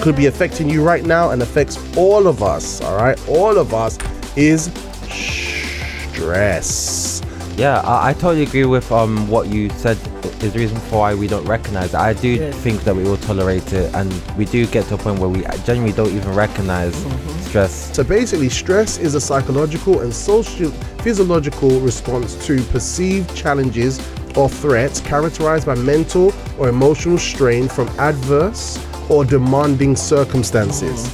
could be affecting you right now and affects all of us, all right? All of us is stress. Yeah, I totally agree with what you said is the reason for why we don't recognize it. I do think that we will tolerate it, and we do get to a point where we genuinely don't even recognize stress. So basically, stress is a psychological and social physiological response to perceived challenges or threats characterized by mental or emotional strain from adverse or demanding circumstances.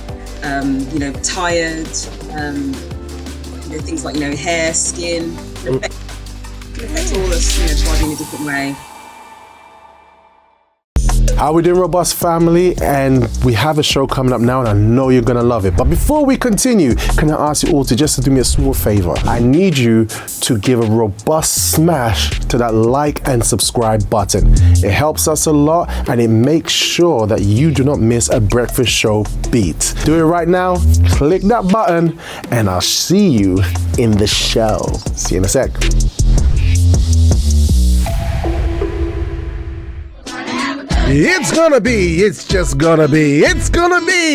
Tired, things like, hair, skin, can affect all us, body in a different way. How we doing, Robust family? And we have a show coming up now, and I know you're gonna love it. But before we continue, can I ask you all to just do me a small favor? I need you to give a robust smash to that like and subscribe button. It helps us a lot, and it makes sure that you do not miss a breakfast show beat. Do it right now, click that button, and I'll see you in the show. See you in a sec. It's just gonna be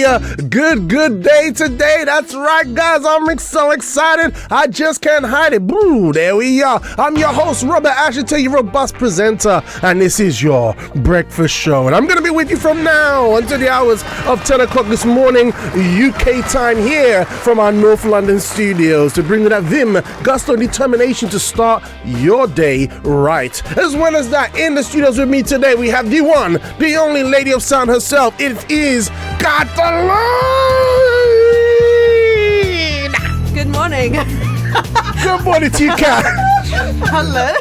a good day today. That's right, guys. I'm so excited. I just can't hide it. Boo, there we are. I'm your host, Robert Ashitey, your robust presenter, and this is your breakfast show. And I'm gonna be with you from now until the hours of 10 o'clock this morning, UK time, here from our North London studios, to bring you that vim, gusto, and determination to start your day right. As well as that, in the studios with me today, we have the one, the only lady of sound herself. It is Catalina. Good morning. Good morning to you, Kat. Hello.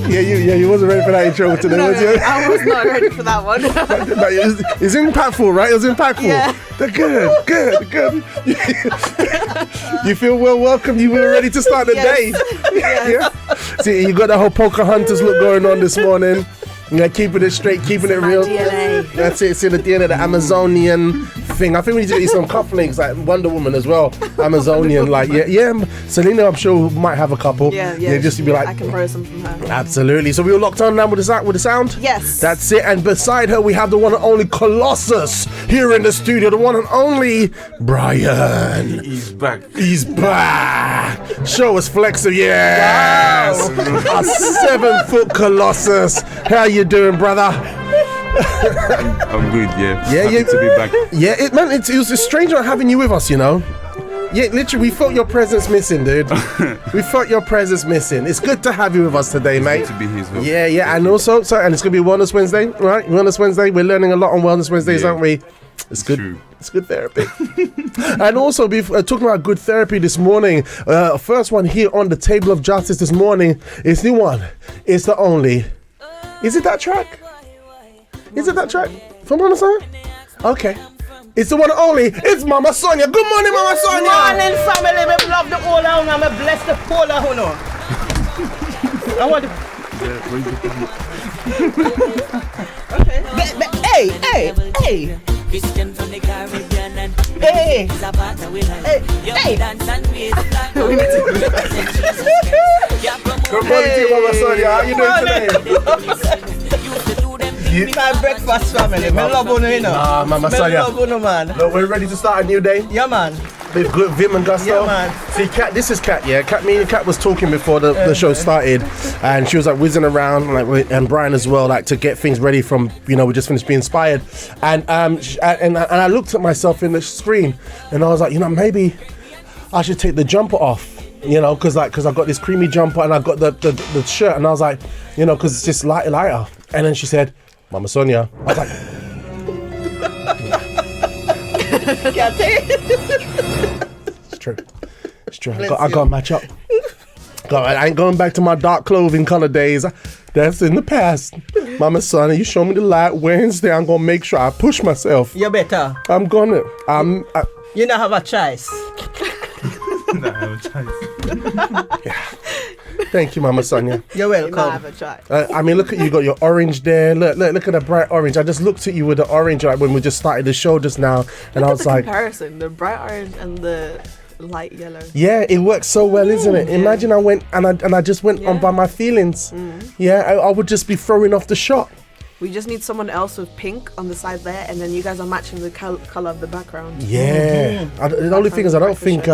You wasn't ready for that intro today, No, was you? I was not ready for that one. It's impactful, right? It was impactful. Yeah. Good. You feel well welcome. You were ready to start the day. Yes. Yeah? See, you got that whole Pocahontas look going on this morning. Keeping it straight, keeping it real. DNA. That's it. It's in the DNA, the Amazonian thing. I think we need to get some cufflinks like Wonder Woman as well. Amazonian, like Selena, I'm sure might have a couple. Yeah. Just to be like, I can borrow some from her. Absolutely. So we were locked on now with the sound. Yes. That's it. And beside her, we have the one and only Colossus here in the studio. The one and only Brian. He's back. Show us flexor, yes. Wow. A 7-foot Colossus. How you doing, brother? I'm good, yeah. Happy to be back. Yeah, it was strange not having you with us, Yeah, literally, we felt your presence missing, dude. We felt your presence missing. It's good to have you with us today, mate. Good to be here as well. Yeah, and also, and it's gonna be Wellness Wednesday, right? Wellness Wednesday. We're learning a lot on Wellness Wednesdays, aren't we? It's good. True. It's good therapy. And also, talking about good therapy this morning, first one here on the table of justice this morning is the one. It's the only. Is it that track? From Mama Sonia? Okay. It's the one and only. It's Mama Sonia. Good morning, Mama Sonia. Good morning, family. Me love the whole of you. Me bless the whole of you. I want to... Okay. Hey. Christian from the Caribbean and hey. Good morning to you, Mama Sonia. How you doing today? My breakfast family. Me love you, Mama Sonia. Me love you, man. Look, we're ready to start a new day. Yeah, man. With good vim and gusto. Yeah, man. See, Kat, this is Kat, yeah. Me and Kat was talking before the show started, and she was like whizzing around, and Brian as well, like to get things ready from, we just finished being inspired, and I looked at myself in the screen, and I was like, maybe I should take the jumper off. Because I got this creamy jumper and I got the shirt, and I was like, because it's just lighter. And then she said, Mama Sonia. I was like, Can't take it. It's true. I got to match up. I ain't going back to my dark clothing color days. That's in the past. Mama Sonia, you show me the light Wednesday. I'm going to make sure I push myself. You better. I'm going to. You don't have a choice. Yeah. Thank you, Mama Sonia. You're welcome. You might have a try. Look at you, got your orange there. Look at the bright orange. I just looked at you with the orange like when we just started the show just now, and I was like, comparison, the bright orange and the light yellow. Yeah, it works so well, isn't it? Imagine I went and I just went on by my feelings. Yeah, I would just be throwing off the shot. We just need someone else with pink on the side there, and then you guys are matching the color of the background. Yeah. The only thing is, I don't think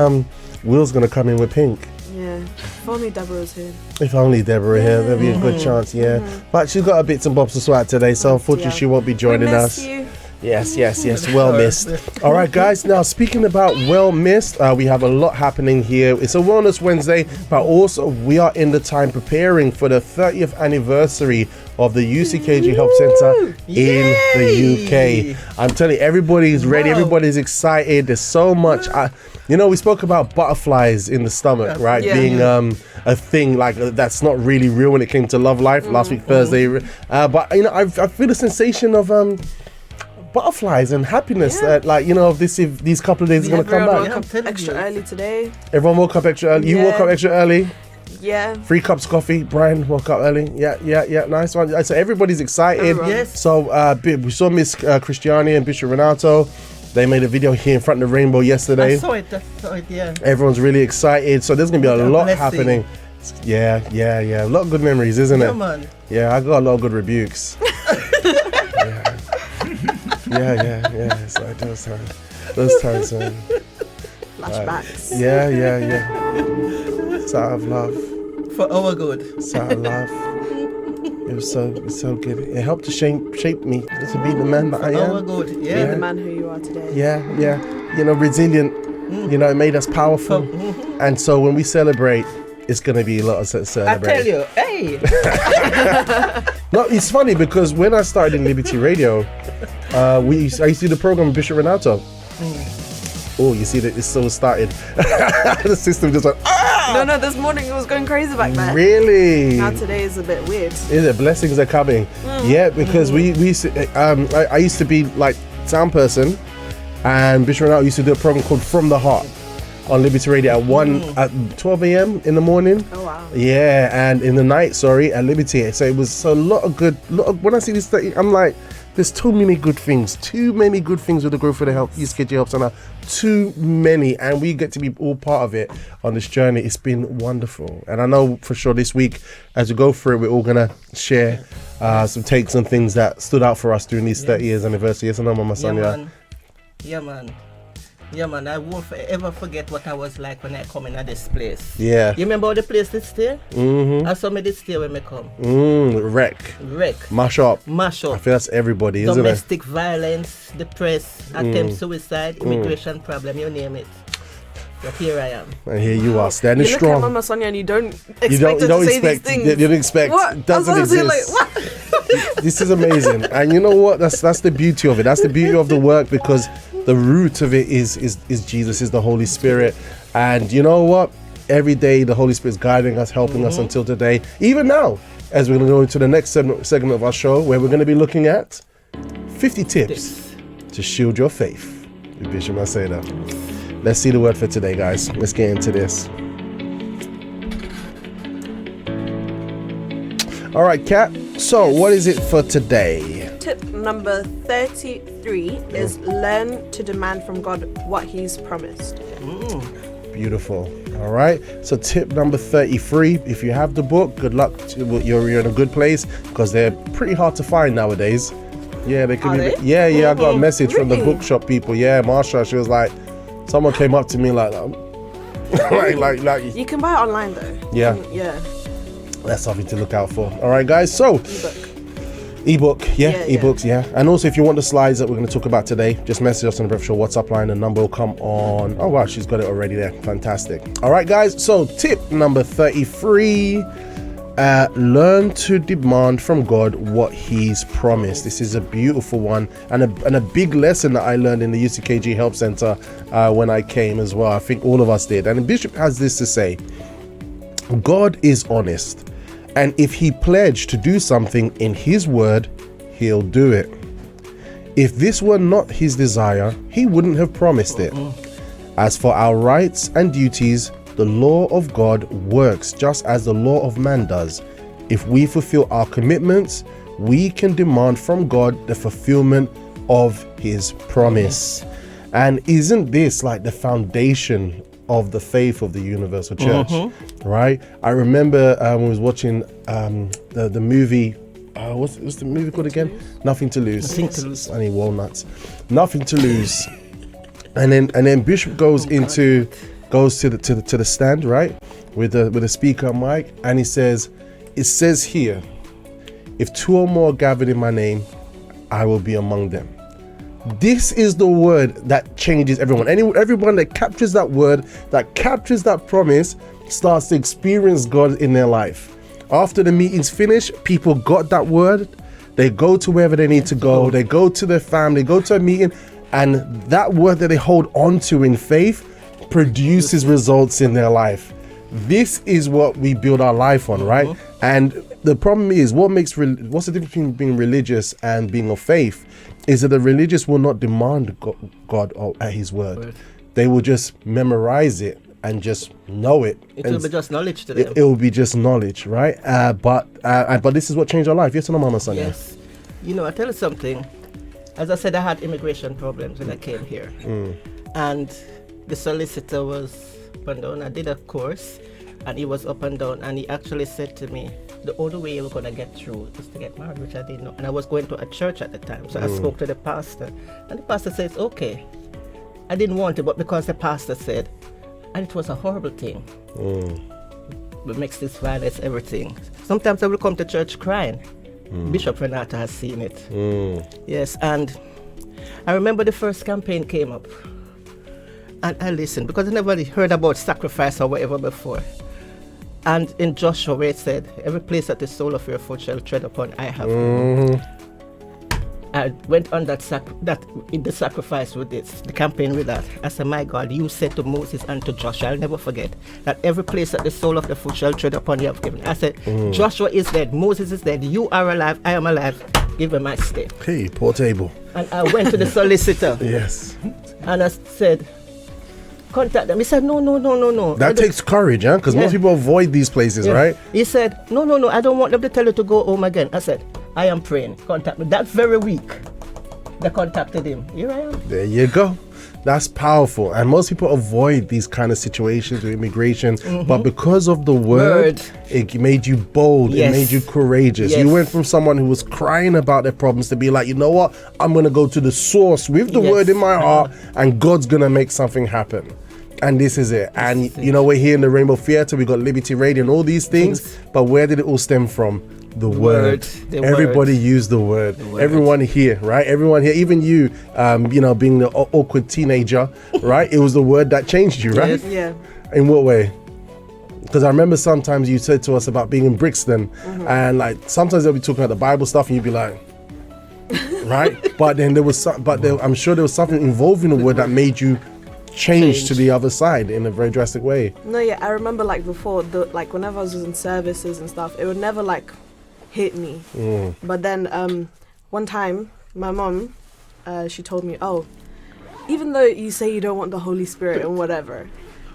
Will's gonna come in with pink. Yeah. If only Deborah was here. If only Deborah here, there'd be a good chance. Yeah. But she's got her bits and bobs to sort out today, so unfortunately she won't be joining us. You. Yes. Well missed. All right, guys. Now, speaking about well missed, we have a lot happening here. It's a Wellness Wednesday, but also we are in the time preparing for the 30th anniversary of the UCKG Health Centre in the UK. I'm telling you, everybody's ready. Everybody's excited. There's so much. We spoke about butterflies in the stomach, right? Yeah. Being a thing like that's not really real when it came to love life last week, Thursday. But, I feel the sensation of butterflies and happiness that if these couple of days are going to come back. Everyone woke up extra early today. Everyone woke up extra early. You woke up extra early. Yeah. 3 cups coffee. Brian woke up early. Yeah. Nice one. So everybody's excited. Everyone. Yes. So we saw Miss Christiani and Bishop Renato. They made a video here in front of the rainbow yesterday. I saw it, yeah. Everyone's really excited. So there's going to be a lot happening. Yeah. A lot of good memories, isn't it? Man. Yeah, I got a lot of good rebukes. Yeah. It's like those times, man. Flashbacks. Yeah. It's out of love. For our good. It's out of love. It was so good. It helped to shape me to be the man that I am. Our good, Be the man who you are today. Yeah. Resilient. It made us powerful. And so when we celebrate, it's going to be a lot of celebrate. I tell you, hey. No, it's funny because when I started in Liberty Radio, I used to do the program with Bishop Renato. Oh, you see that it's so started. The system just went, No, this morning it was going crazy back there. Really? Now today is a bit weird. Is it? Blessings are coming. Yeah, because we used to, I used to be like sound person, and Bishop Renato used to do a program called From the Heart on Liberty Radio at 12 a.m. in the morning. Oh wow. Yeah, and in the night, at Liberty. So it was a lot of when I see this, I'm like, there's too many good things with the growth of the health UCKG Health Centre. Too many, and we get to be all part of it on this journey. It's been wonderful, and I know for sure this week as we go through it, we're all gonna share some takes on things that stood out for us during these 30 years anniversary. Yes or no, Mama Sonia? Yeah, man. I won't ever forget what I was like when I come in at this place. Yeah. You remember the place that stay? Mm-hmm. I saw me this stay when I come. Wreck. Mash up. I feel that's everybody, isn't it? Domestic violence, depressed, attempt suicide, immigration problem, you name it. But here I am. And here you are, standing You strong. look at Mama Sonia and you don't expect her to say these things. You don't expect. What? Doesn't exist. Like, what? This is amazing, and you know what? That's the beauty of it. That's the beauty of the work, because the root of it is Jesus, is the Holy Spirit. And you know what? Every day the Holy Spirit is guiding us, helping us until today. Even now, as we're going to go into the next segment of our show, where we're going to be looking at 50 tips to shield your faith with Bishop Renato. Let's see the word for today, guys. Let's get into this. All right, Kat. So what is it for today? Tip number 33 is learn to demand from God what He's promised. Beautiful. All right. So tip number 33. If you have the book, good luck. You're in a good place, because they're pretty hard to find nowadays. Yeah, they can be. Yeah. I got a message from the bookshop people. Yeah, Marsha. She was like, someone came up to me like, like. You can buy it online though. Yeah. Yeah. That's something to look out for. All right, guys. So. Ebook, ebooks, yeah. And also, if you want the slides that we're going to talk about today, just message us on the Breakfast Show WhatsApp line. The number will come on. Oh wow, she's got it already there. Fantastic. All right, guys. So tip number 33: learn to demand from God what He's promised. This is a beautiful one, and a big lesson that I learned in the UCKG Help Center when I came as well. I think all of us did. And the Bishop has this to say: God is honest. And if He pledged to do something in His word, He'll do it. If this were not His desire, He wouldn't have promised it. As for our rights and duties, the law of God works just as the law of man does. If we fulfill our commitments, we can demand from God the fulfillment of His promise. And isn't this like the foundation of the faith of the Universal Church, right? I remember when I was watching the movie what's the movie called again? Nothing to Lose. Nothing to Lose. I need walnuts. Nothing to Lose. And then Bishop goes to the stand, right, with a speaker mic, and he says, it says here, if 2 or more are gathered in my name, I will be among them. This is the word that changes everyone. Everyone that captures that word, that captures that promise, starts to experience God in their life. After the meeting's finished, people got that word. They go to wherever they need to go. They go to their family, go to a meeting, and that word that they hold on to in faith produces results in their life. This is what we build our life on, right? And the problem is, what's the difference between being religious and being of faith is that the religious will not demand God at his word. They will just memorize it and just know it. It will be just knowledge to them. It will be just knowledge, right? But this is what changed our life. Yes or no, Mama Sonia? Yes. You know, I tell you something. As I said, I had immigration problems when I came here. And the solicitor was up and down. I did a course, and he was up and down. And he actually said to me, the only way you're going to get through is to get married, which I didn't know. And I was going to a church at the time. So I spoke to the pastor. And the pastor says, okay. I didn't want it, but because the pastor said, and it was a horrible thing. But mixed this violence, everything. Sometimes I will come to church crying. Bishop Renato has seen it. Yes, and I remember the first campaign came up. And I listened, because I never heard about sacrifice or whatever before. And in Joshua, where it said, every place that the sole of your foot shall tread upon, I have. I went on the sacrifice with this, the campaign with that. I said, my God, you said to Moses and to Joshua, I'll never forget, that every place that the sole of the foot shall tread upon, you have given. I said, Joshua is dead, Moses is dead, you are alive, I am alive, give him my stay. Hey, poor table. And I went to the solicitor. Yes. And I said, contact them. He said, no. That takes courage, huh? Because most people avoid these places, right? He said, no, I don't want them to tell you to go home again. I said, I am praying. Contact me. That very week, they contacted him. Here I am. There you go. That's powerful. And most people avoid these kind of situations with immigration. But because of the word, it made you bold. Yes. It made you courageous. Yes. You went from someone who was crying about their problems to be like, you know what? I'm going to go to the source with the word in my heart, and God's going to make something happen. And this is it. And you know, we're here in the Rainbow Theatre. We got Liberty Radio and all these things. But where did it all stem from? The word. Everybody used the word. Everyone here, right? Everyone here, even you, being the awkward teenager, right? It was the word that changed you, right? Yes. Yeah. In what way? Because I remember sometimes you said to us about being in Brixton, and like sometimes they'll be talking about the Bible stuff, and you'd be like, right? But then I'm sure there was something involving the word that made you change to the other side in a very drastic way. No, yeah, I remember like before, whenever I was in services and stuff, it would never like hit me. But then one time, my mom, she told me, oh, even though you say you don't want the Holy Spirit and whatever,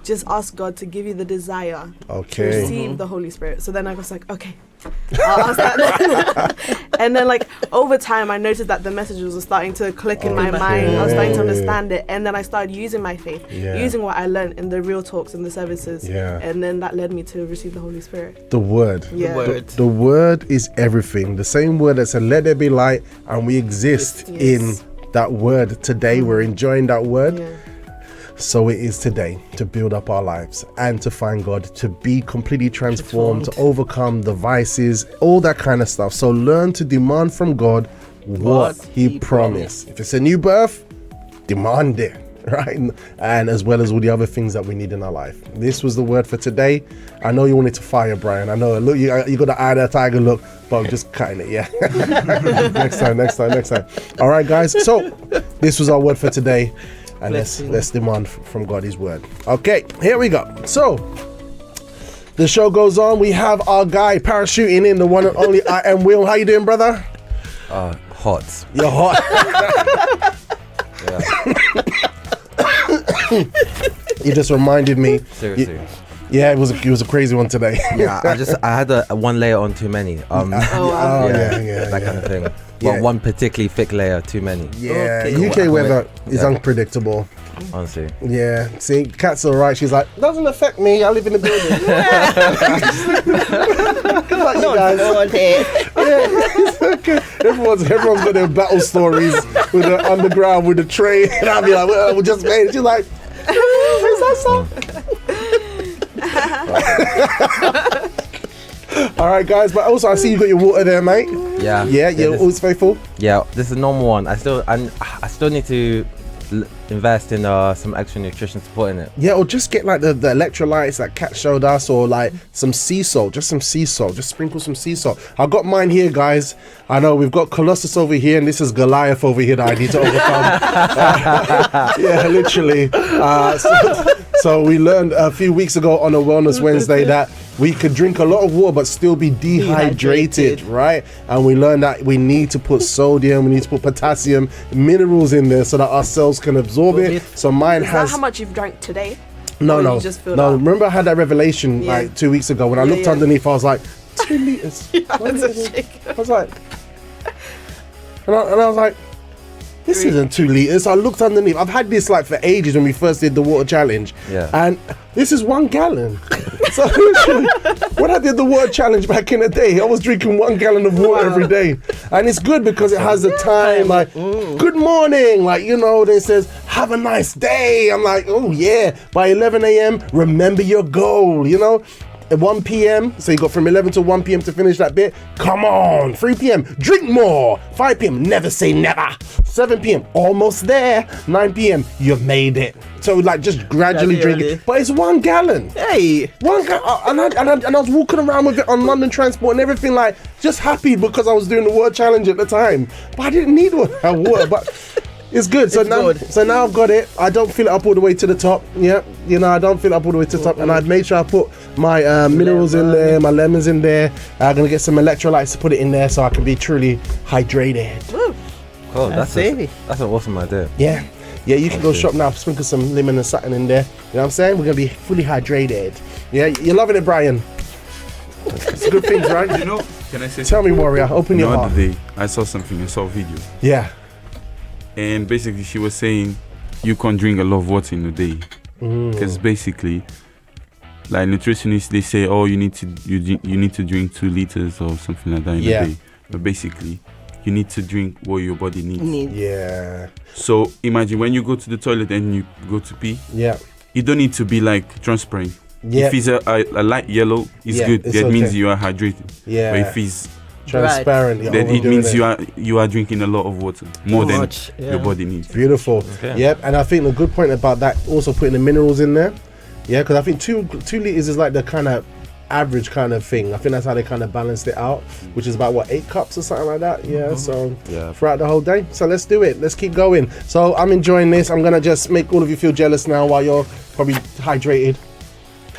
just ask God to give you the desire to receive the Holy Spirit. So then I was like, okay, I'll ask that. And then like over time I noticed that the messages were starting to click in my mind. I was starting to understand it, and then I started using my faith, using what I learned in the real talks and the services, and then that led me to receive the Holy Spirit. The word. The word is everything. The same word that said let there be light, and we exist in that word today. We're enjoying that word. So it is today to build up our lives and to find God, to be completely transformed, to overcome the vices, all that kind of stuff. So learn to demand from God what he promised. If it's a new birth, demand it, right? And as well as all the other things that we need in our life. This was the word for today. I know you wanted to fire, Brian. I know. Look, you got the eye of the tiger look, but I'm just cutting it, next time. All right, guys. So this was our word for today. And let's demand from God his word. Okay, here we go. So the show goes on. We have our guy parachuting in, the one and only I Am Will. How you doing, brother? Hot. You're hot. You just reminded me. Seriously. Yeah, it was a crazy one today. Yeah, I had a one layer on too many. Yeah, that kind of thing. Yeah. Well, one particularly thick layer too many. Yeah, Okay. UK weather is unpredictable. Honestly. Yeah, see, Kat's alright. She's like, doesn't affect me. I live in the building. Like you guys. No one here. It's okay. Everyone's got their battle stories with the underground with the train, and I'll be like, well, we just made it. She's like, is that so? All right, guys. But also, I see you got your water there, mate. Yeah. Yeah, you're always faithful. Yeah, this is a normal one. I still need to invest in some extra nutrition support in it. Yeah, or just get like the electrolytes that Kat showed us, or like some sea salt, just sprinkle some sea salt. I got mine here, guys. I know we've got Colossus over here, and this is Goliath over here that I need to overcome. Yeah, literally. So we learned a few weeks ago on a Wellness Wednesday that we could drink a lot of water but still be dehydrated, right? And we learned that we need to put sodium, we need to put potassium, minerals in there so that our cells can absorb it. So mine Is has... that how much you've drank today? No. You just filled No, up? remember I had that revelation Yeah. like 2 weeks ago when I looked yeah. underneath, I was like, 2 liters. It's a shake. I was like... And I was like, this isn't 2 liters. I looked underneath. I've had this like for ages when we first did the water challenge. Yeah. And this is 1 gallon. So literally, when I did the water challenge back in the day, I was drinking 1 gallon of water every day. And it's good because it has the time, like, good morning, like, you know, then it says, have a nice day. I'm like, oh yeah. By 11 a.m., remember your goal, you know? At 1 p.m., so you got from 11 to 1 p.m. to finish that bit. Come on, 3 p.m., drink more. 5 p.m., never say never. 7 p.m., almost there. 9 p.m., you've made it. So like just gradually drink it. But it's 1 gallon. Hey. 1 gallon. And I was walking around with it on London Transport and everything, like just happy because I was doing the water challenge at the time. But I didn't need water. But it's good. So now I've got it. I don't fill it up all the way to the top. Yeah, you know, I don't fill it up all the way to the top. And I'd made sure I put my minerals in there, my lemons in there. I'm gonna get some electrolytes to put it in there so I can be truly hydrated. Woo. Cool. That's it. an awesome idea. Yeah, you can go shop now, sprinkle some lemon and something in there. You know what I'm saying? We're gonna be fully hydrated. Yeah, you're loving it, Brian. It's good things, right? You know, can I say Tell me, Warrior, open the your heart. other day, I saw something, I saw a video. Yeah. And basically she was saying you can't drink a lot of water in a day. Because basically, like nutritionists, they say, oh, you need to drink 2 liters or something like that in a day. But basically, you need to drink what your body needs. Yeah. So imagine when you go to the toilet and you go to pee, Yeah. you don't need to be like transparent. Yeah. If it's a light yellow, it's Yeah, good. it's That means okay. you are hydrated. Yeah. But if it's transparent, Right. you're then it overdoing means you are drinking a lot of water, more than much, yeah. your body needs. Beautiful. Okay. Yep. And I think the good point about that, also putting the minerals in there. Yeah, because I think 2 liters is like the kind of average kind of thing. I think that's how they kind of balanced it out, which is about 8 cups or something like that. Yeah. So throughout the whole day. So let's do it. Let's keep going. So I'm enjoying this. I'm gonna just make all of you feel jealous now while you're probably hydrated.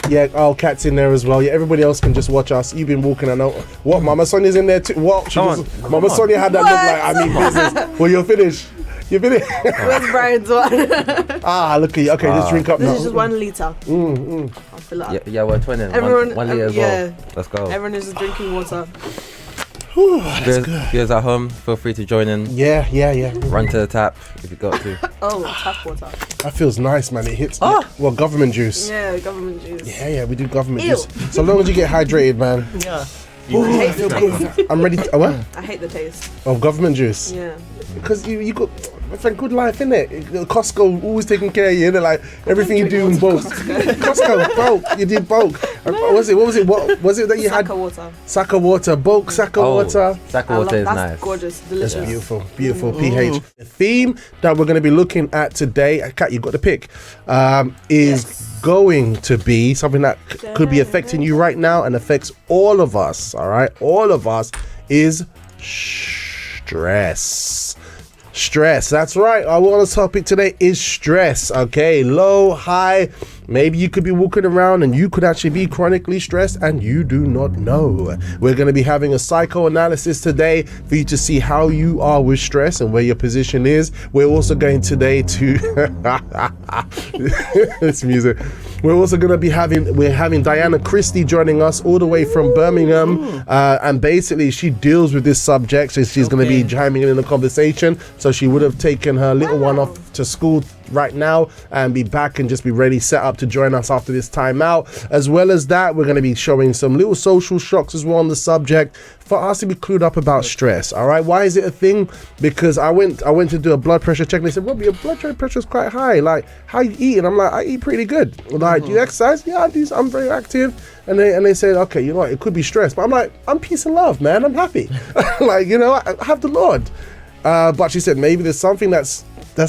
Yeah, Kat's in there as well. Yeah, everybody else can just watch us. You've been walking, I know. What, Mama Sonia's in there too? What? Mama Sonia had that look like, I mean business. Well, you're finished. You're finished. Where's Brian's one? Look at you. Okay, just drink up This now. is just 1 liter. I'll fill it up. Yeah, we're twinning. Everyone- 1 liter as yeah. well. Let's go. Everyone is just drinking water. Viewers at home, feel free to join in. Yeah. Run to the tap if you got to. Oh, tap water. That feels nice, man. It hits. Well, government juice. Yeah, government juice. Yeah, we do government Ew. juice. So long as you get hydrated, man. Yeah. I hate the taste. I'm ready to. What? I hate the taste. Of government juice. Yeah. Because you got it's a good life, innit? Costco always taking care of you, innit? Like everything you do in bulk. Costco, bulk. You did bulk. What was it? What was it that you had? Saka water. Saka water, bulk Saka water. Saka I water is love, nice. that's gorgeous, That's delicious. beautiful pH. The theme that we're going to be looking at today, Kat, you got the pick, is going to be something that could be affecting you right now and affects all of us. All right, all of us is stress. Stress, that's right. Our wellness topic today is stress. Okay, low, high. Maybe you could be walking around and you could actually be chronically stressed and you do not know. We're going to be having a psychoanalysis today for you to see how you are with stress and where your position is. We're also going today to this music. We're also going to be having Diana Christie joining us all the way from Birmingham, and basically she deals with this subject, so she's going to be chiming in the conversation. So she would have taken her little one off to school right now and be back and just be ready, set up to join us after this time out. As well as that, we're going to be showing some little social shocks as well on the subject for us to be clued up about stress. All right, why is it a thing? Because I went to do a blood pressure check and they said, Robbie, your blood pressure is quite high, like how you eat? And I'm like, I eat pretty good. Like, do you exercise? Yeah, I do. I'm very active. And they said, okay, you know what, it could be stress, but I'm like, I'm peace and love, man. I'm happy. Like, you know, I have the Lord. But she said maybe there's something that's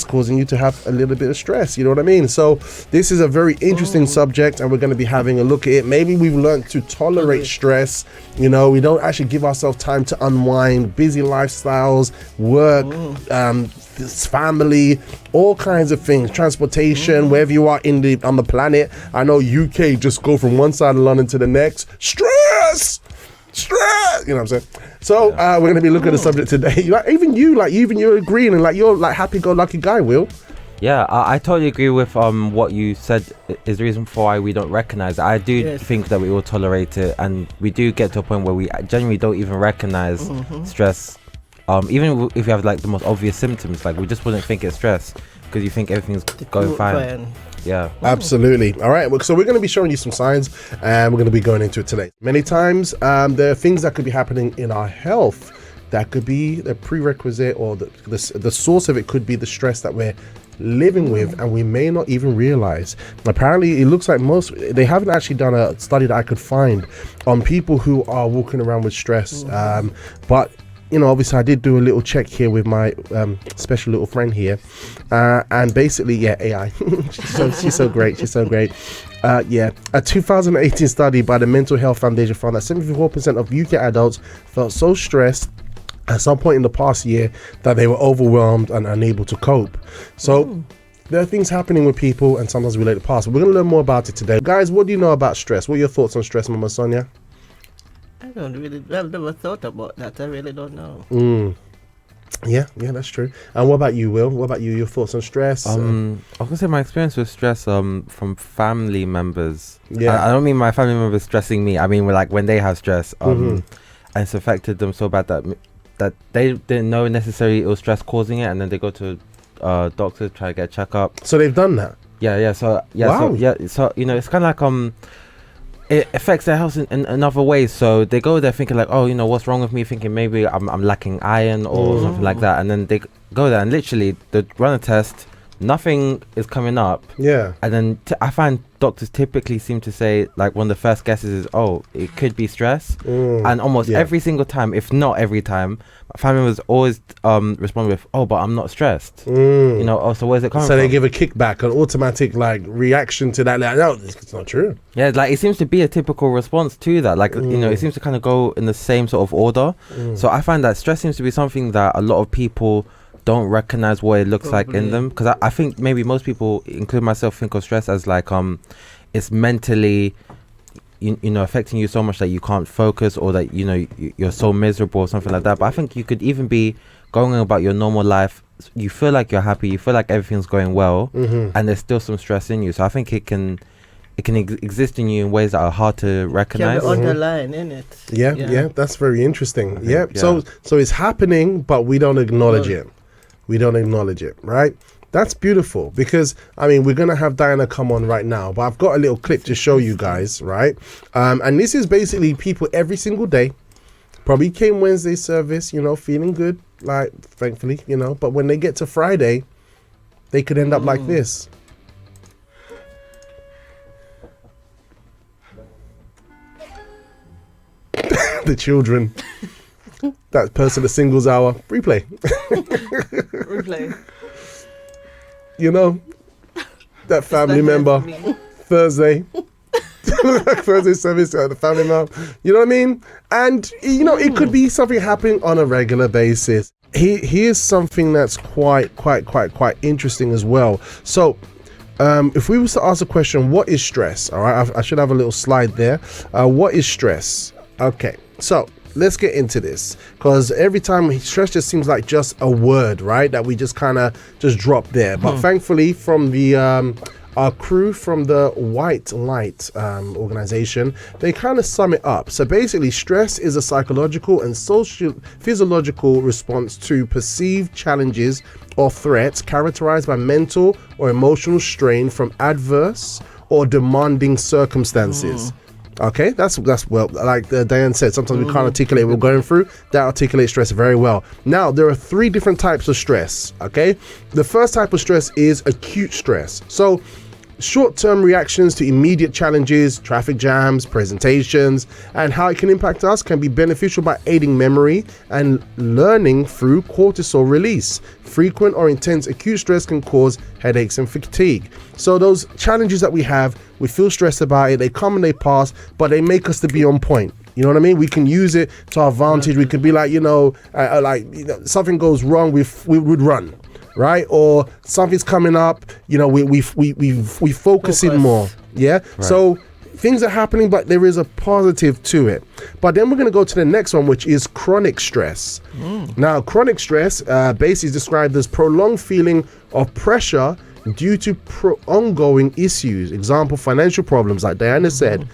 causing you to have a little bit of stress, you know what I mean? So this is a very interesting subject, and we're going to be having a look at it. Maybe we've learned to tolerate stress. You know, we don't actually give ourselves time to unwind. Busy lifestyles, work, family, all kinds of things, transportation, wherever you are on the planet. I know UK just go from one side of London to the next. Stress, you know what I'm saying? So we're going to be looking at the subject today. Even you're agreeing, and like you're like happy-go-lucky guy, Will. Yeah, I totally agree with what you said is the reason for why we don't recognize it. I do think that we all tolerate it, and we do get to a point where we genuinely don't even recognize stress. Even if you have like the most obvious symptoms, like we just wouldn't think it's stress because you think everything's going fine. Yeah, absolutely. All right, so we're going to be showing you some signs, and we're going to be going into it today. Many times there are things that could be happening in our health that could be the prerequisite, or the source of it could be the stress that we're living with, and we may not even realize. Apparently it looks like they haven't actually done a study that I could find on people who are walking around with stress, but you know, obviously I did do a little check here with my special little friend here, and basically, AI. she's so great. A 2018 study by the Mental Health Foundation found that 74% of UK adults felt so stressed at some point in the past year that they were overwhelmed and unable to cope. So there are things happening with people, and sometimes we let it pass. We're going to learn more about it today. Guys, what do you know about stress? What are your thoughts on stress, Mama Sonia? I've never thought about that. I really don't know. Yeah, that's true. And what about you, Will? What about you? Your thoughts on stress? I was gonna say my experience with stress from family members. Yeah, I don't mean my family members stressing me. I mean when they have stress, and it's affected them so bad that they didn't know necessarily it was stress causing it, and then they go to doctors, try to get a checkup. So they've done that. Yeah. So you know, it's kind of like it affects their health in other ways. So they go there thinking like, oh, you know, what's wrong with me? Thinking maybe I'm lacking iron or something like that. And then they go there and literally they run a test. Nothing is coming up. Yeah. And then I find doctors typically seem to say like one of the first guesses is, oh, it could be stress. And almost every single time, if not every time, my family members always respond with, oh, but I'm not stressed. You know, oh, so where's it coming from? So they give a kickback, an automatic like reaction to that. Like, no, it's not true. Yeah, like it seems to be a typical response to that. Like, you know, it seems to kind of go in the same sort of order. So I find that stress seems to be something that a lot of people don't recognize what it looks like in them, because I think maybe most people, including myself, think of stress as like it's mentally you know affecting you so much that you can't focus, or that you know you're so miserable or something like that. But I think you could even be going about your normal life, you feel like you're happy, you feel like everything's going well, and there's still some stress in you. So I think it can exist in you in ways that are hard to recognize. Underline in it. Yeah, that's very interesting. Yeah. So it's happening, but we don't acknowledge it. We don't acknowledge it, right? That's beautiful, because I mean, we're gonna have Diana come on right now, but I've got a little clip to show you guys, right? And this is basically people every single day, probably came Wednesday service, you know, feeling good, like thankfully, you know, but when they get to Friday, they could end up like this. The children. That person, the singles hour, replay. You know, that family member, Thursday service at the family member. You know what I mean? And you know, it could be something happening on a regular basis. Here's something that's quite interesting as well. So, if we was to ask a question, what is stress? All right, I should have a little slide there. What is stress? Okay, so let's get into this, because every time stress just seems like just a word, right, that we just kind of just drop there. But thankfully, from the our crew from the White Light organization, they kind of sum it up. So basically, stress is a psychological and social physiological response to perceived challenges or threats characterized by mental or emotional strain from adverse or demanding circumstances. Okay, that's well, like Diane said, sometimes we can't articulate what we're going through. That articulates stress very well. Now, there are 3 different types of stress. Okay, the first type of stress is acute stress. So short-term reactions to immediate challenges, traffic jams, presentations, and how it can impact us can be beneficial by aiding memory and learning through cortisol release. Frequent or intense acute stress can cause headaches and fatigue. So those challenges that we have, we feel stressed about it, they come and they pass, but they make us to be on point. You know what I mean? We can use it to our advantage. We could be like, something goes wrong, we would run. Right, or something's coming up, we focus in more. Yeah, right. So things are happening, but there is a positive to it. But then we're going to go to the next one, which is chronic stress. Now, chronic stress basically is described as prolonged feeling of pressure due to ongoing issues. Example, financial problems, like Diana said,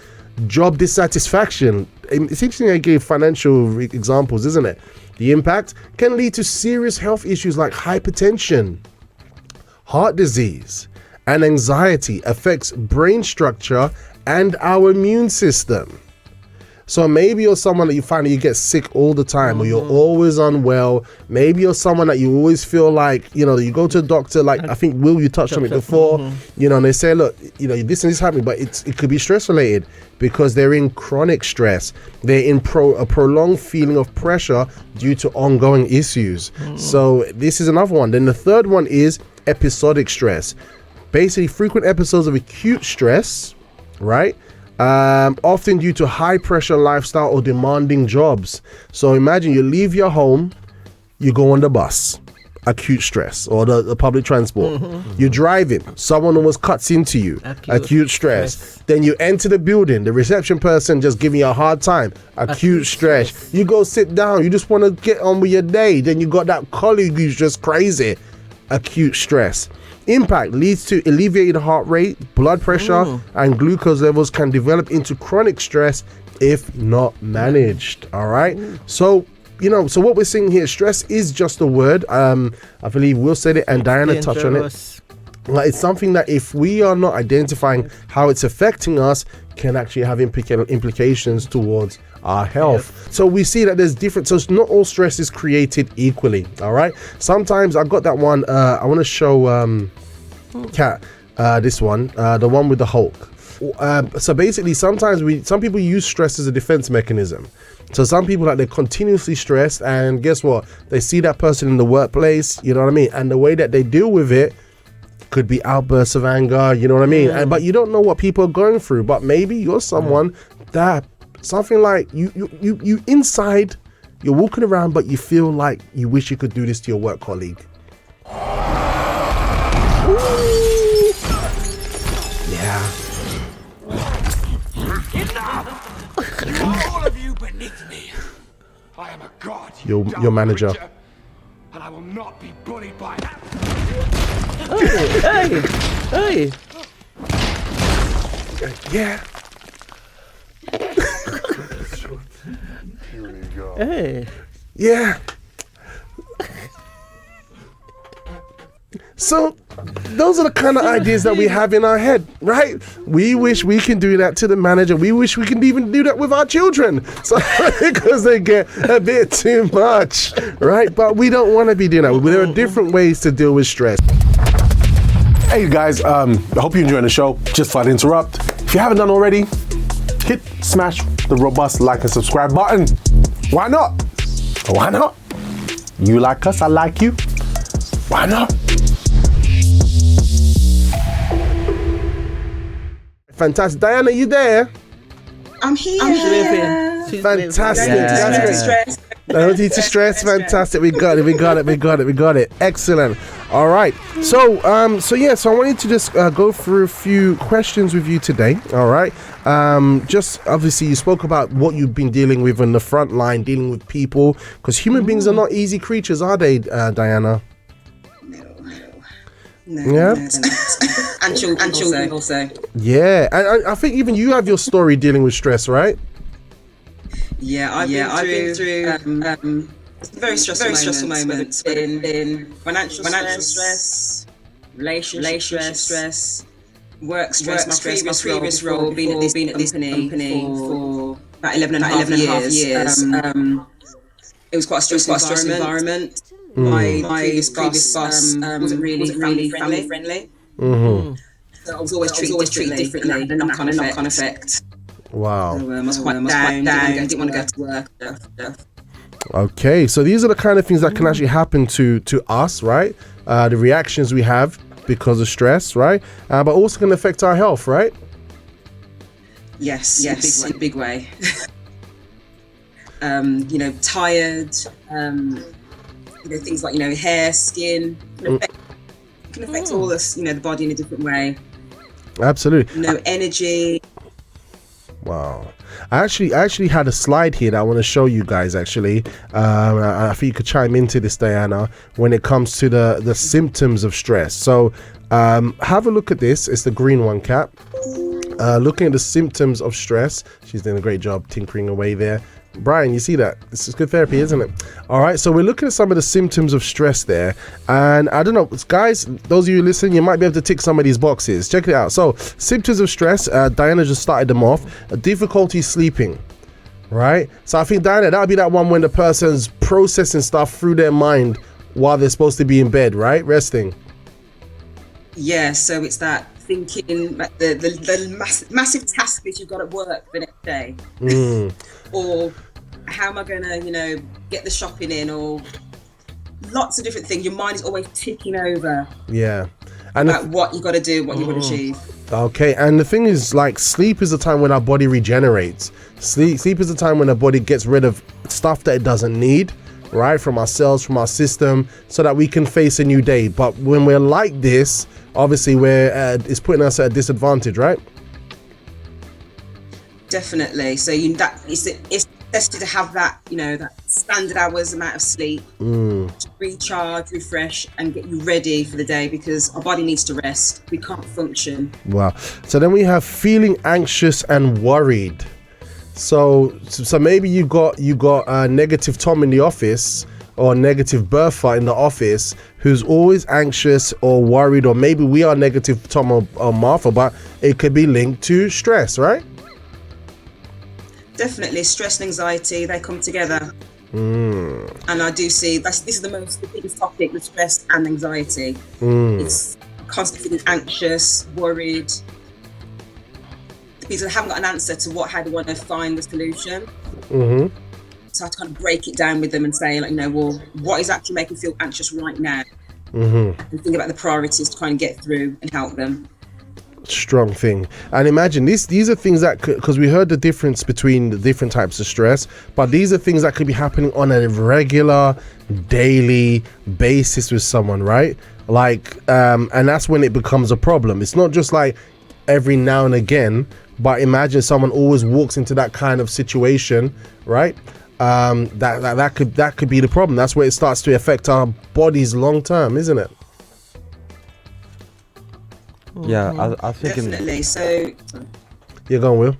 job dissatisfaction. It's interesting I gave financial examples, isn't it? The impact can lead to serious health issues like hypertension, heart disease, and anxiety. Affects brain structure and our immune system. So maybe you're someone that you find that you get sick all the time, or you're always unwell. Maybe you're someone that you always feel like, you go to a doctor, like I think, Will, you touched on it before, and they say, look, this and this is happening, but it could be stress related because they're in chronic stress. They're in a prolonged feeling of pressure due to ongoing issues. So this is another one. Then the third one is episodic stress. Basically, frequent episodes of acute stress, right? Often due to high pressure lifestyle or demanding jobs. So imagine you leave your home, you go on the bus, acute stress, or the public transport. You're driving, someone almost cuts into you, acute stress. Then you enter the building, the reception person just giving you a hard time, acute stress. You go sit down, you just want to get on with your day. Then you got that colleague who's just crazy, acute stress. Impact leads to elevated heart rate, blood pressure, and glucose levels can develop into chronic stress if not managed. All right. So, so what we're seeing here, stress is just a word. I believe Will said it and Diana touched on it. Like, it's something that if we are not identifying how it's affecting us, can actually have implications towards our health. So we see that there's different, so not all stress is created equally. All right. Sometimes I got that one. I want to show Kat this one, the one with the Hulk. So basically, sometimes some people use stress as a defense mechanism. So some people, like, they're continuously stressed, and guess what? They see that person in the workplace, you know what I mean? And the way that they deal with it could be outbursts of anger, you know what I mean? But you don't know what people are going through. But maybe you're someone that something like you inside, you're walking around, but you feel like you wish you could do this to your work colleague. Yeah. All of you beneath me. I am a god. Your manager. Creature, and I will not be bullied by that. Hey. Yeah. Here we go. Hey. Yeah. So those are the kind of ideas that we have in our head, right? We wish we can do that to the manager. We wish we can even do that with our children. So because they get a bit too much, right? But we don't want to be doing that. There are different ways to deal with stress. Hey guys, I hope you're enjoying the show. Just thought I'd interrupt. If you haven't done already, smash the robust like and subscribe button. Why not? Why not? You like us, I like you. Why not? Fantastic. Diana, you there? I'm here. She's Fantastic. living. That's great. No need to stress. Fantastic. We got it. Excellent. All right. So I wanted to just go through a few questions with you today. All right. Just obviously you spoke about what you've been dealing with on the front line, dealing with people, because human beings are not easy creatures, are they, Diana? No, Yeah. no, they're not. And children also. Yeah, and I think even you have your story dealing with stress, right? Yeah, I've been through very stressful moments in financial stress, relationship stress, work stress. My previous role being at this company for about 11 and a half years. It was quite a stressful environment. My previous boss wasn't really family friendly. Mm-hmm. So I was always treated differently, and a knock-on effect. Wow. So I was quite down, didn't want to go to work. Stuff. Okay, so these are the kind of things that can actually happen to us, right? The reactions we have because of stress, right? But also can affect our health, right? Yes, in a big way. Tired. Things like hair, skin can affect all this. The body in a different way. Absolutely. No energy. Wow. I actually had a slide here that I want to show you guys actually. I think you could chime into this, Diana, when it comes to the symptoms of stress. So have a look at this. It's the green one, Cap. Looking at the symptoms of stress. She's doing a great job tinkering away there. Brian, you see that? This is good therapy, isn't it? All right, so we're looking at some of the symptoms of stress there. And I don't know, guys, those of you listening, you might be able to tick some of these boxes. Check it out. So, symptoms of stress, Diana just started them off. Difficulty sleeping, right? So I think, Diana, that would be that one when the person's processing stuff through their mind while they're supposed to be in bed, right? Resting. Yeah, so it's that thinking, like the massive task that you've got at work the next day. Or how am I going to, get the shopping in, or lots of different things. Your mind is always ticking over. Yeah. And about what you got to do, what you want to achieve. Okay, and the thing is, like, sleep is the time when our body regenerates. Sleep is the time when our body gets rid of stuff that it doesn't need, right, from our cells, from our system, so that we can face a new day. But when we're like this, obviously it's putting us at a disadvantage, right? Definitely. So it's necessary to have that, that standard hours amount of sleep to recharge, refresh, and get you ready for the day, because our body needs to rest. We can't function. Wow. So then we have feeling anxious and worried. So maybe you got a negative Tom in the office, or negative Bertha in the office, who's always anxious or worried, or maybe we are negative Tom or Martha, but it could be linked to stress, right? Definitely, stress and anxiety, they come together. And I do see this is the biggest topic, with stress and anxiety. It's constantly feeling anxious, worried. Because I haven't got an answer to how they want to find the solution. So I have to kind of break it down with them and say, what is actually making you feel anxious right now? And think about the priorities to kind of get through and help them. Strong thing. And imagine these are things that could, because we heard the difference between the different types of stress, but these are things that could be happening on a regular, daily basis with someone, right? Like, and that's when it becomes a problem. It's not just like every now and again, but imagine someone always walks into that kind of situation, right? That could be the problem. That's where it starts to affect our bodies long term, isn't it? Yeah, I was thinking. Definitely. So You're going, Will.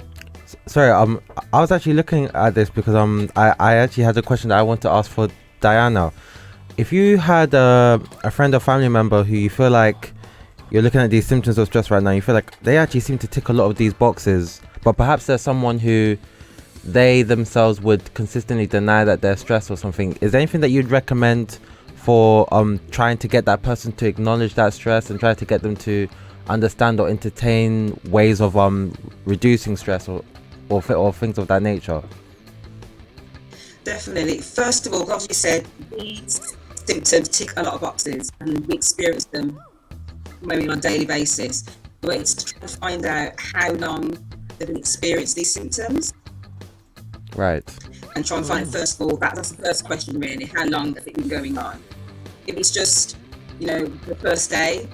Sorry, I was actually looking at this because I actually had a question that I want to ask for Diana. If you had a friend or family member who you feel like you're looking at these symptoms of stress right now, you feel like they actually seem to tick a lot of these boxes, but perhaps there's someone who they themselves would consistently deny that they're stressed or something. Is there anything that you'd recommend for trying to get that person to acknowledge that stress and try to get them to understand or entertain ways of reducing stress or things of that nature? Definitely. First of all, as you said, these symptoms tick a lot of boxes, and we experience them maybe on a daily basis. But it's to try to find out how long they've been experiencing these symptoms. Right. And try and find, first of all, that's the first question really, how long has it been going on? If it's just, the first day,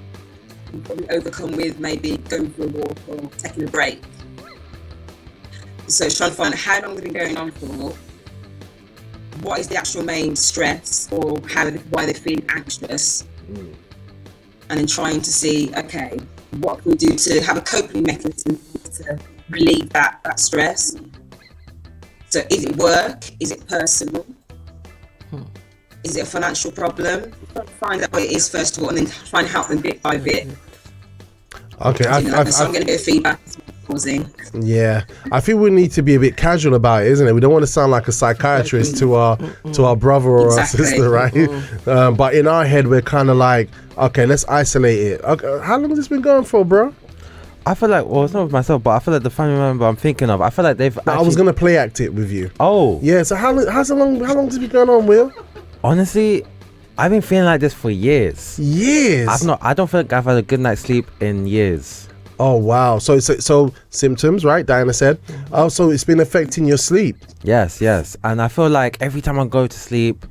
you probably overcome with maybe going for a walk or taking a break. So it's trying to find out how long they've been going on for, what is the actual main stress, or why they feel anxious. and then trying to see, okay, what can we do to have a coping mechanism to relieve that stress. So is it work? Is it personal? Is it a financial problem? Find out what it is first of all, and then try and help them bit by bit. Okay, So I'm getting a bit of feedback. Yeah, I think we need to be a bit casual about it, isn't it? We don't want to sound like a psychiatrist to our brother or our sister, right? But in our head, we're kind of like, okay, let's isolate it. Okay, how long has this been going for, bro? I feel like, well, it's not with myself, but I feel like the family member I'm thinking of, I feel like they've. I was gonna play act it with you. Oh, yeah. So how long has it been going on, Will? Honestly, I've been feeling like this for years. Years. I don't feel like I've had a good night's sleep in years. Oh wow. So symptoms, right? Diana said. Oh, so it's been affecting your sleep. Yes. And I feel like every time I go to sleep,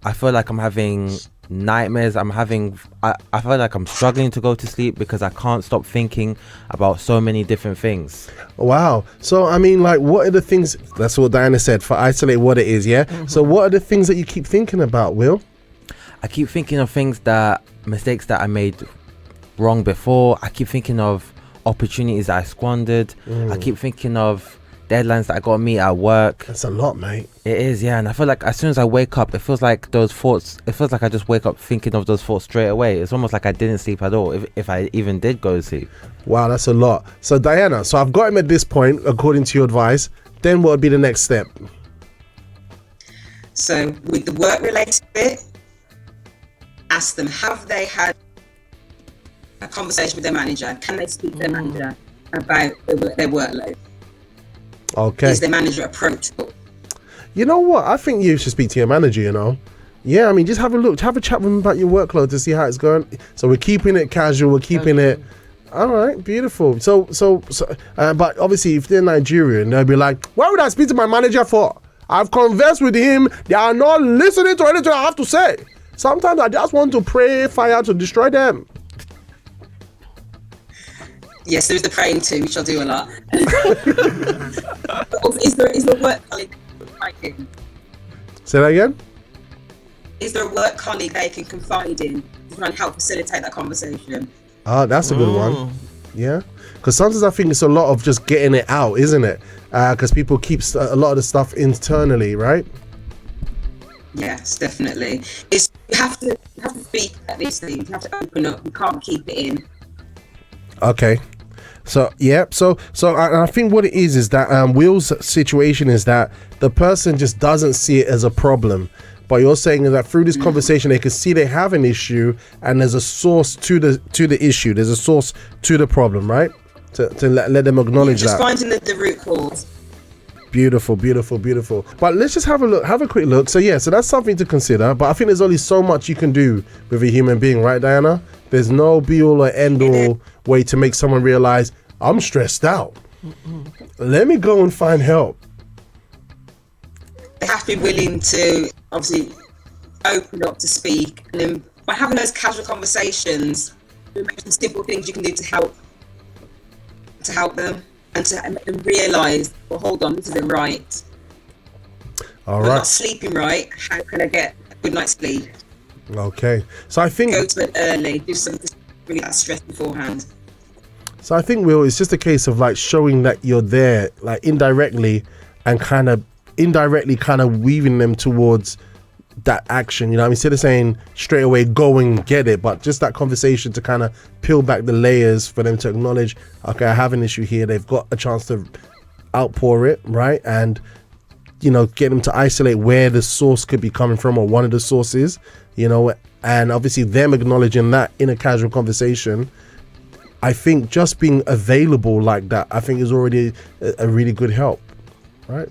I feel like I'm having nightmares. I feel like I'm struggling to go to sleep because I can't stop thinking about so many different things. Wow. So I mean, like, what are the things? That's what Diana said. For isolate what it is, yeah. So what are the things that you keep thinking about, Will? I keep thinking of mistakes that I made wrong before. I keep thinking of opportunities that I squandered. I keep thinking of deadlines that I got to meet at work. That's a lot, mate. It is, yeah. And I feel like as soon as I wake up, it feels like those thoughts, it feels like I just wake up thinking of those thoughts straight away. It's almost like I didn't sleep at all, if I even did go to sleep. Wow, that's a lot. So Diana, so I've got him at this point, according to your advice. Then what would be the next step? So with the work related bit, ask them, have they had a conversation with their manager? Can they speak to their manager about their workload? Okay. Is their manager approachable? You know what? I think you should speak to your manager, you know? Yeah, I mean, just have a look, have a chat with them about your workload to see how it's going. So we're keeping it casual, we're keeping it... All right, beautiful. So, but obviously if they're Nigerian, they'll be like, why would I speak to my manager for? I've conversed with him. They are not listening to anything I have to say. Sometimes I just want to pray fire to destroy them. Yes, there's the praying too, which I'll do a lot. Is there a work colleague confide in? Say that again? Is there a work colleague they can confide in to try and help facilitate that conversation? Oh, that's a good one. Yeah, because sometimes I think it's a lot of just getting it out, isn't it? Because people keep a lot of the stuff internally, right? Yes, definitely. You have to speak at these things. You have to open up. You can't keep it in. Okay. So yeah, so I think what it is that Will's situation is that the person just doesn't see it as a problem, but you're saying that through this conversation they can see they have an issue and there's a source to the issue. There's a source to the problem, right? To let them acknowledge just that. Just finding the root cause. Beautiful. But let's just have a quick look. So yeah, so that's something to consider. But I think there's only so much you can do with a human being, right, Diana? There's no be all or end all way to make someone realize I'm stressed out. Let me go and find help. They have to be willing to obviously open up to speak, and then by having those casual conversations, there are some simple things you can do to help them. And to make them realise, well, hold on, this isn't right. All I'm right. not sleeping right. How can I get a good night's sleep? Okay. So I think Go to bed early. Do something to relieve that stress beforehand. So I think, Will, it's just a case of like showing that you're there, like indirectly, and kind of weaving them towards that action. You know, instead of saying straight away go and get it, but just that conversation to kind of peel back the layers for them to acknowledge, okay, I have an issue here. They've got a chance to outpour it, right? And you know, get them to isolate where the source could be coming from, or one of the sources, you know, and obviously them acknowledging that in a casual conversation. I think just being available like that, I think is already a really good help, right?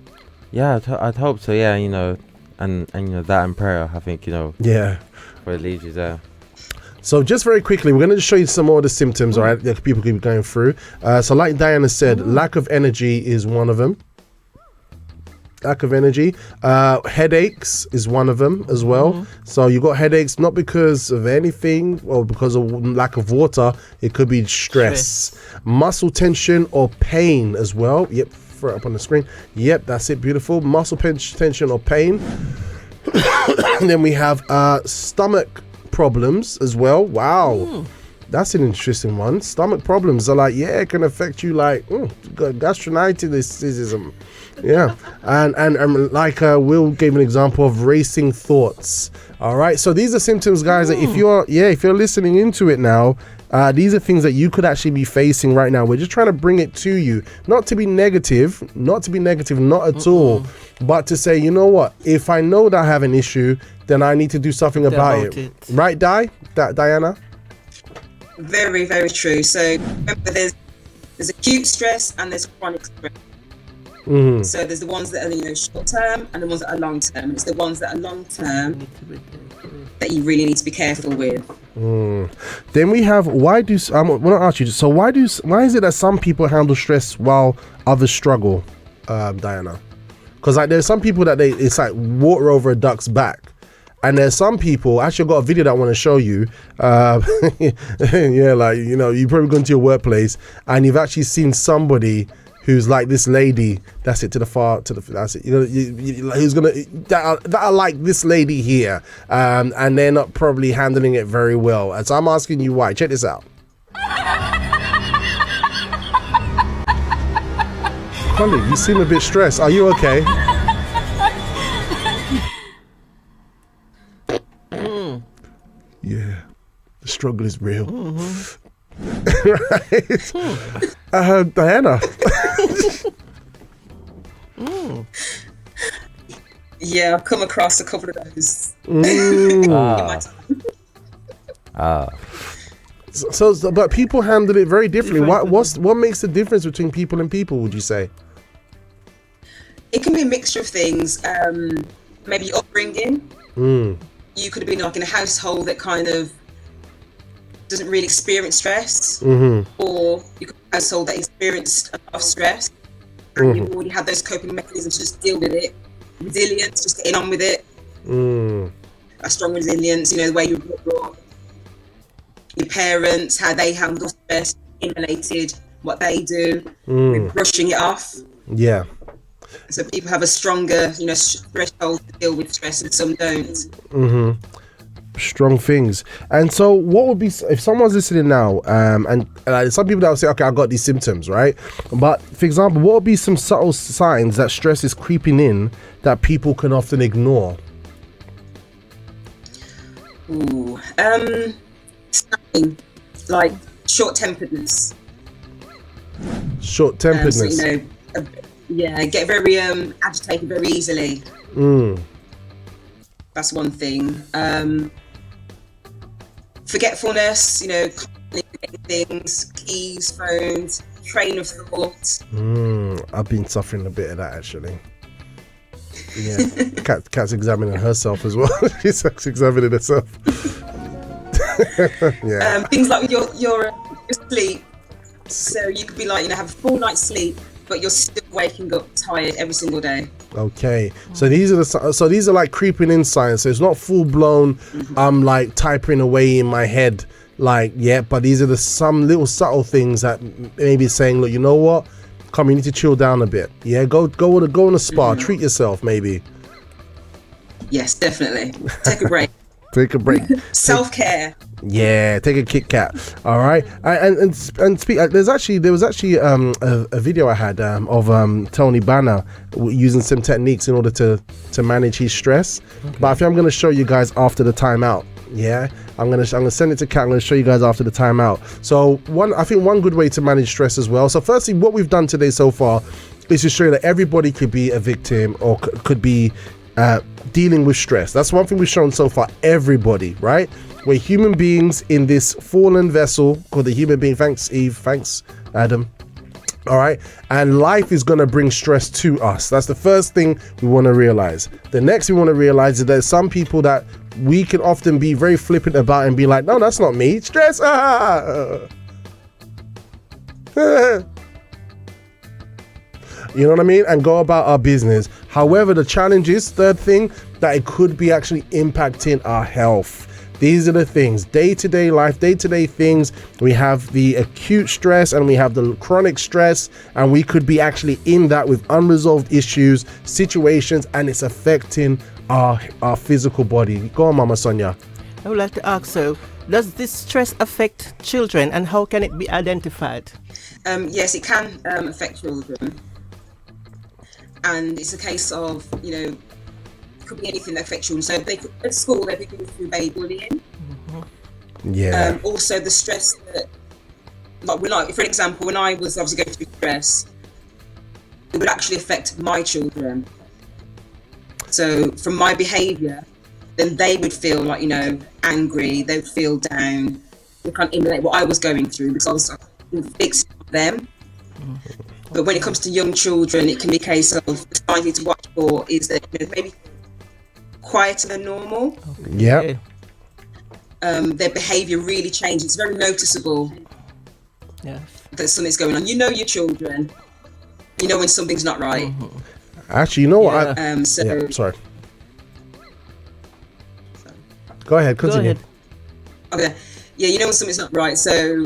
Yeah, I'd hope so. Yeah, you know, and you know that and prayer, I think, you know. Yeah. Where it leads you there. So just very quickly, we're going to just show you some more of the symptoms, all right, that people keep going through. So like Diana said, lack of energy is one of them. Lack of energy. Headaches is one of them as well. So you got headaches not because of anything or because of lack of water. It could be stress. Muscle tension or pain as well. Yep, throw it up on the screen. Yep, that's it. Beautiful. Muscle tension or pain. And then we have stomach problems as well. Wow. That's an interesting one. Stomach problems are like, yeah, it can affect you like gastronitis. Yeah, and like Will gave an example of racing thoughts. All right, so these are symptoms, guys. That if you're listening into it now, these are things that you could actually be facing right now. We're just trying to bring it to you, not to be negative, not at all, but to say, you know what? If I know that I have an issue, then I need to do something about it. Right, Diana? Very, very true. So remember, there's acute stress and there's chronic stress. Mm-hmm. So there's the ones that are short term and the ones that are long term. It's the ones that are long term that you really need to be careful with. Then we have why is it that some people handle stress while others struggle, Diana? Because like there's some people that it's like water over a duck's back. And there's some people, actually I've got a video that I want to show you. Yeah, like, you've probably gone to your workplace and you've actually seen somebody who's like this lady, that's it, that's it. Who's that are like this lady here. And they're not probably handling it very well. And so I'm asking you why. Check this out. Connie, you seem a bit stressed. Are you okay? Yeah, the struggle is real. Right. Diana. Yeah, I've come across a couple of those. So, but people handle it very differently. What makes the difference between people and people, would you say? It can be a mixture of things. Maybe upbringing. You could have been like in a household that kind of doesn't really experience stress, or you could have a household that experienced a lot of stress, and you already had those coping mechanisms to just deal with it. Resilience, just getting on with it. A strong resilience, the way you were brought up. Your parents, how they handle stress, related, what they do, with brushing it off. Yeah. So people have a stronger, threshold to deal with stress, and some don't. Strong things. And so what would be, if someone's listening now, and some people that will say, okay, I've got these symptoms, right? But for example, what would be some subtle signs that stress is creeping in that people can often ignore? Snapping, like short-temperedness. Short-temperedness. So, get very agitated very easily. That's one thing. Forgetfulness, constantly forgetting things, keys, phones, train of thought. I've been suffering a bit of that actually. Yeah, Kat's examining herself as well. She's examining herself. Yeah. Things like your sleep. So you could be like, have a full night's sleep, but you're still waking up tired every single day. Okay, so these are like creeping in signs. So it's not full blown. I'm like typing away in my head, but these are some little subtle things that maybe saying, look, you know what? Come, you need to chill down a bit. Yeah, go on a spa, treat yourself, maybe. Yes, definitely. Take a break. Take a break. Self-care. Yeah, take a Kit Kat. All right, and speak. There was actually a video I had of Tony Banner using some techniques in order to manage his stress. Okay. But I think I'm going to show you guys after the timeout. Yeah, I'm gonna send it to Kat. I'm gonna show you guys after the timeout. So I think one good way to manage stress as well. So firstly, what we've done today so far is to show you that everybody could be a victim or could be dealing with stress. That's one thing we've shown so far. Everybody, right? We're human beings in this fallen vessel called the human being. Thanks, Eve. Thanks, Adam. All right. And life is going to bring stress to us. That's the first thing we want to realize. The next we want to realize is there's some people that we can often be very flippant about and be like, no, that's not me. Stress. You know what I mean? And go about our business. However, the challenge is, third thing, that it could be actually impacting our health. These are the things, day-to-day life, day-to-day things. We have the acute stress and we have the chronic stress, and we could be actually in that with unresolved issues, situations, and it's affecting our physical body. Go on, Mama Sonia. I would like to ask, so Does this stress affect children, and how can it be identified? Yes, it can affect children, and it's a case of, you know, it could be anything that affects children. So if they could, at school, they could go through baby bullying. Yeah. Also, the stress that, like, for example, when I was obviously going through stress, it would actually affect my children. So from my behaviour, then they would feel like, you know, angry, they would feel down, they can't emulate what I was going through because I was fixing them. But when it comes to young children, it can be a case of the signs to watch for is that, you know, maybe quieter than normal. Yeah. Their behaviour really changes. It's very noticeable that something's going on. You know your children. You know when something's not right. Actually, you know what? Sorry. Go ahead. Continue. Okay. Yeah, you know when something's not right. So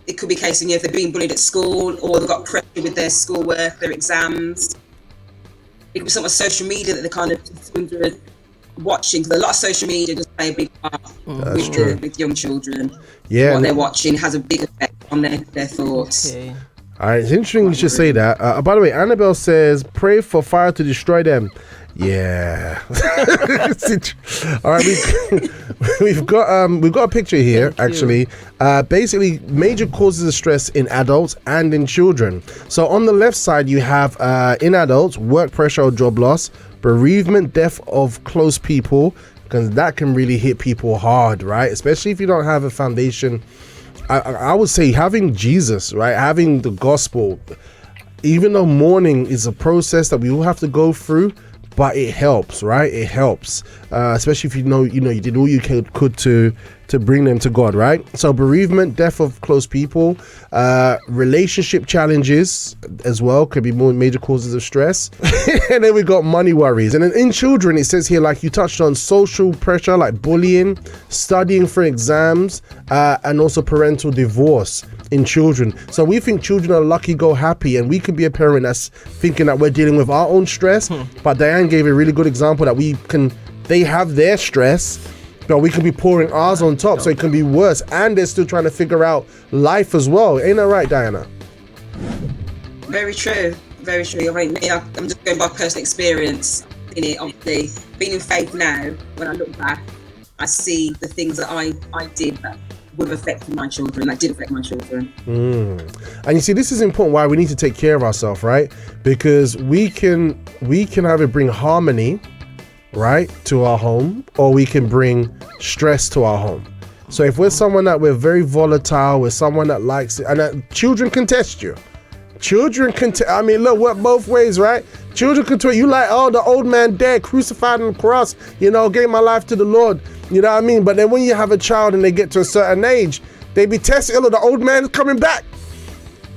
it could be a case of, you know, if they're being bullied at school or they've got pressure with their schoolwork, their exams. It could be something on social media that they're kind of watching, because a lot of social media does play a big part with young children. Yeah. What they're watching has a big effect on their thoughts. Okay. All right, it's interesting you should say that. By the way, Annabelle says, pray for fire to destroy them. Yeah. All right, we've got a picture here, actually. Basically, major causes of stress in adults and in children. So on the left side, you have in adults, work pressure or job loss, bereavement, death of close people, because that can really hit people hard, right? Especially if you don't have a foundation. I would say having Jesus, right? Having the gospel, even though mourning is a process that we all have to go through, but it helps, right? It helps, especially if you know you did all you could to bring them to God, right? So bereavement, death of close people, relationship challenges as well could be more major causes of stress. And then we got money worries. And then in children, it says here, like you touched on, social pressure like bullying, studying for exams, and also parental divorce in children. So we think children are lucky go happy, and we could be a parent that's thinking that we're dealing with our own stress. But Diane gave a really good example that they have their stress, but we can be pouring ours on top, so it can be worse, and they're still trying to figure out life as well. Ain't that right, Diana? Very true. Very true. I mean, I'm just going by personal experience in it. Obviously, being in faith now, when I look back, I see the things that I did that would have affected my children, that did affect my children. And you see, this is important why we need to take care of ourselves, right? Because we can either bring harmony, right, to our home, or we can bring stress to our home. So if we're someone that we're very volatile, we're someone that likes it, and children can test you. Children can I mean, look, work both ways, right? Children can tell you like, oh, the old man dead, crucified on the cross, gave my life to the Lord, you know what I mean? But then when you have a child and they get to a certain age, they be tested, the old man is coming back.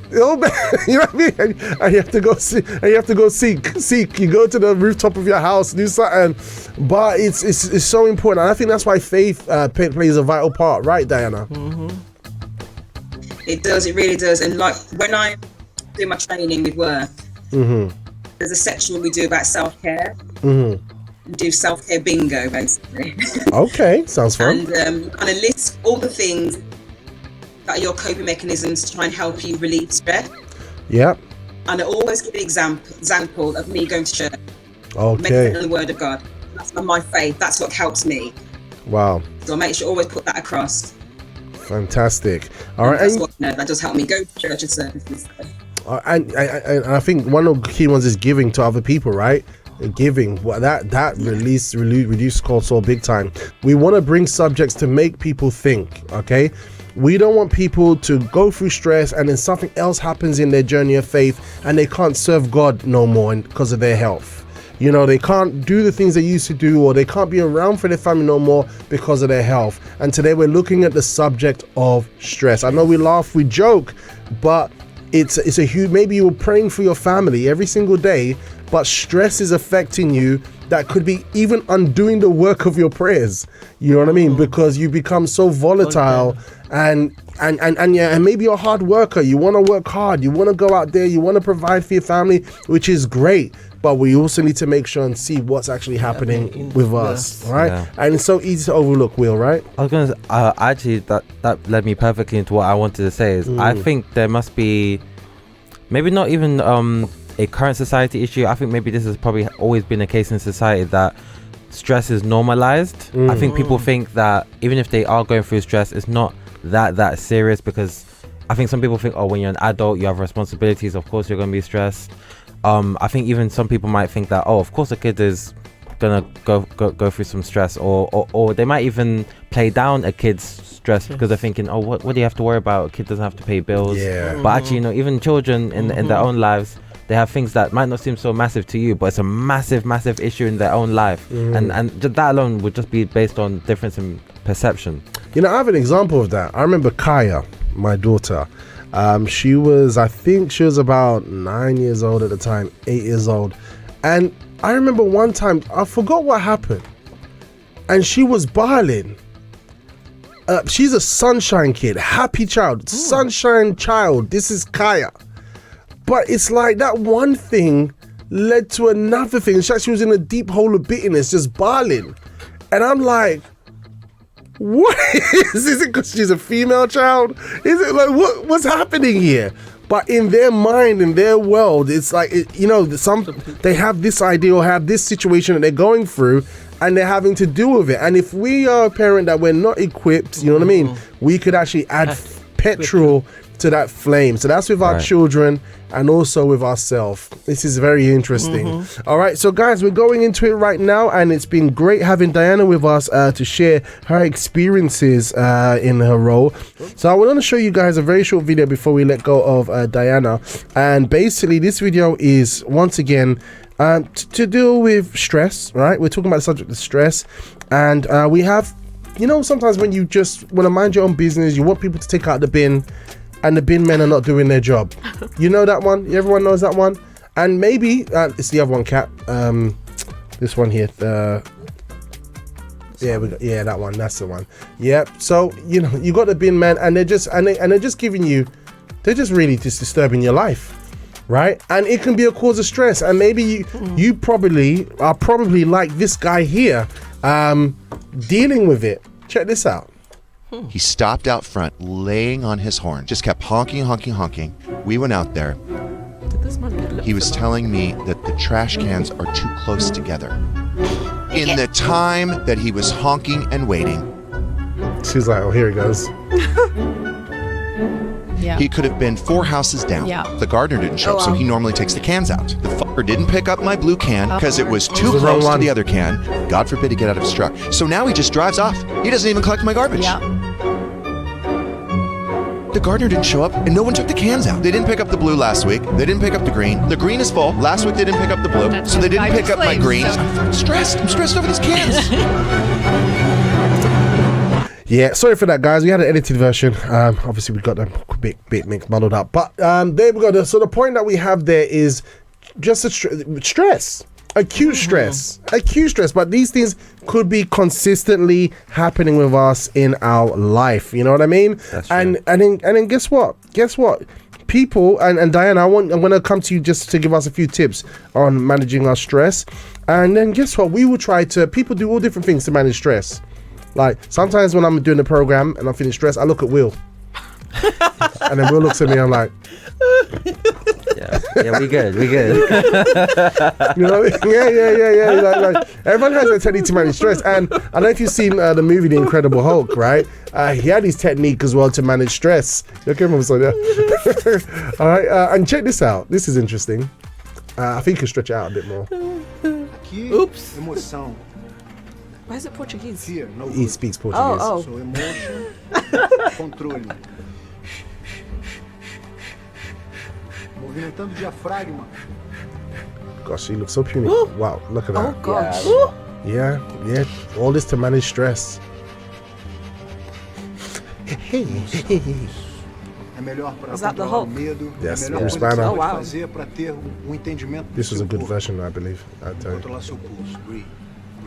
The old man, you know what I mean? And you have to go see, and you have to go seek. You go to the rooftop of your house, do something. But it's so important. And I think that's why faith plays a vital part, right, Diana? It does, it really does. And like when I do my training with work, there's a section we do about self-care. We do self-care bingo, basically. Okay, sounds fun. And kind of list all the things that are your coping mechanisms to try and help you relieve stress. Yep. And I always give an example of me going to church. Okay. Meditating on the word of God. That's my faith. That's what helps me. Wow. So I make sure to always put that across. Fantastic. All right. That's what, that does help me go to church and services. And I think one of the key ones is giving to other people, right? Giving, well, that reduce cortisol big time. We want to bring subjects to make people think, okay? We don't want people to go through stress and then something else happens in their journey of faith and they can't serve God no more because of their health. They can't do the things they used to do, or they can't be around for their family no more because of their health. And today we're looking at the subject of stress. I know we laugh, we joke, but it's a huge, maybe you're praying for your family every single day, but stress is affecting you that could be even undoing the work of your prayers. You know what I mean? Because you become so volatile, and maybe you're a hard worker. You want to work hard. You want to go out there. You want to provide for your family, which is great. But we also need to make sure and see what's actually happening with us, right? Yeah. And it's so easy to overlook, Will, right? I was going to actually, that led me perfectly into what I wanted to say is I think there must be, maybe not even a current society issue. I think maybe this has probably always been a case in society that stress is normalized. I think people think that even if they are going through stress, it's not that serious, because I think some people think, oh, when you're an adult, you have responsibilities, of course you're going to be stressed. I think even some people might think that, oh, of course a kid is gonna go through some stress, or they might even play down a kid's stress because they're thinking, oh, what do you have to worry about? A kid doesn't have to pay bills. But actually, you know, even children in their own lives, they have things that might not seem so massive to you, but it's a massive issue in their own life, and that alone would just be based on difference in perception. You know, I have an example of that. I remember Kaya, my daughter. She was about 9 years old at the time, 8 years old. And I remember one time, I forgot what happened, and she was bawling. She's a sunshine kid, happy child, sunshine child. This is Kaya. But it's like that one thing led to another thing. It's like she was in a deep hole of bitterness, just bawling. And I'm like, what is it? Because she's a female child? Is it like what's happening here? But in their mind, in their world, it's like they have this idea or have this situation that they're going through, and they're having to deal with it. And if we are a parent that we're not equipped, you know what I mean, we could actually add petrol to that flame. So that's with our children and also with ourselves. This is very interesting. All right, so guys, we're going into it right now, and it's been great having Diana with us to share her experiences in her role. So I want to show you guys a very short video before we let go of Diana. And basically this video is once again to deal with stress, right? We're talking about the subject of stress, and we have, you know, sometimes when you just want to mind your own business, you want people to take out the bin, and the bin men are not doing their job. You know that one? Everyone knows that one? And maybe, it's the other one, Kat. This one here. That one. That's the one. Yep. So, you know, you got the bin men, and they're just giving you, they're just really just disturbing your life, right? And it can be a cause of stress. And maybe you probably are like this guy here, dealing with it. Check this out. He stopped out front, laying on his horn, just kept honking. We went out there. He was telling me that the trash cans are too close together. In the time that he was honking and waiting, she's like, oh, here he goes. He could have been 4 houses down. The gardener didn't show up, so he normally takes the cans out. The fucker didn't pick up my blue can because it was too close to the other can. God forbid he get out of his truck. So now he just drives off. He doesn't even collect my garbage. The gardener didn't show up, and no one took the cans out. They didn't pick up the blue last week. They didn't pick up the green. The green is full. Last week they didn't pick up the blue, so they didn't pick up my green. I'm stressed. I'm stressed over these cans. Yeah, sorry for that, guys. We had an edited version. Obviously, we got them a bit mixed, muddled up. But there we go. So the point that we have there is just stress. Acute stress. But these things could be consistently happening with us in our life. You know what I mean? That's true. And then guess what? People, and Diana, I'm going to come to you just to give us a few tips on managing our stress. And then guess what? We will try to, people do all different things to manage stress. Like sometimes when I'm doing the program and I'm feeling stressed, I look at Will. And then Will looks at me, I'm like, yeah, we good. You know what I mean? Yeah. Like, everyone has a technique to manage stress. And I don't know if you've seen the movie The Incredible Hulk, right? He had his technique as well to manage stress. Look at him, like that. All right, and check this out. This is interesting. I think you can stretch it out a bit more. Oops. Emoção. Why is it Portuguese? Here, no He good. speaks Portuguese. Oh. So emotion, controle. Movimentando o diafragma. Gosh, he looks so puny. Wow, look at that. Oh gosh. Yeah. All this to manage stress. É melhor para Is that the controlar o Hulk? medo. Yes, É a melhor Bruce coisa que você Banner. Oh, wow. pode fazer para ter entendimento do This was seu a good corpo. version, I believe. I tell you. Controlar seu pulso. Breathe.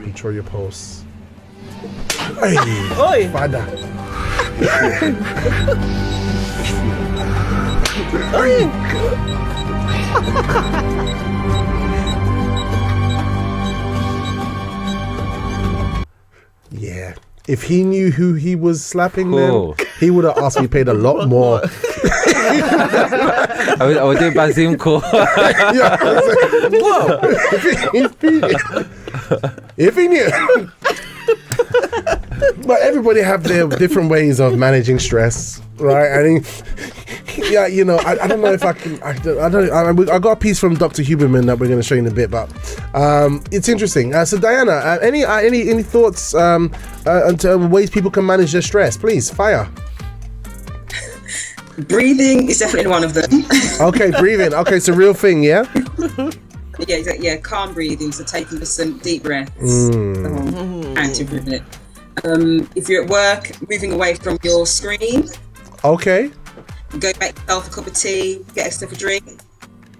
Control your pulse. Hey, Oi! father. Yeah. If he knew who he was slapping, Cool. then he would have asked me paid a lot more. I was doing by Zoom call. Yeah, whoa! If he knew. But everybody have their different ways of managing stress, right? I mean, yeah, you know, I don't know if I can. I got a piece from Dr. Huberman that we're going to show you in a bit, but it's interesting. So, Diana, any thoughts on ways people can manage their stress? Please, fire. Breathing is definitely one of them. Okay, breathing. Okay, it's a real thing, yeah. Yeah, calm breathing. So taking just some deep breaths and to improve it. If you're at work, moving away from your screen. Okay. Go make yourself a cup of tea, get yourself a drink.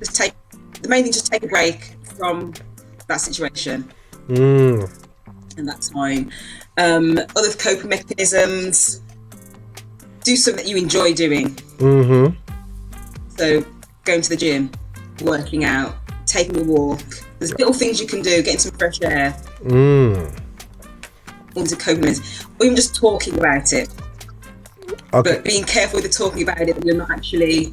The main thing, just take a break from that situation. And that's fine. Other coping mechanisms, do something that you enjoy doing. So going to the gym, working out, taking a walk. There's little things you can do, getting some fresh air. Into coping mechanisms. Or even just talking about it. Okay. But being careful with the talking about it, that you're not actually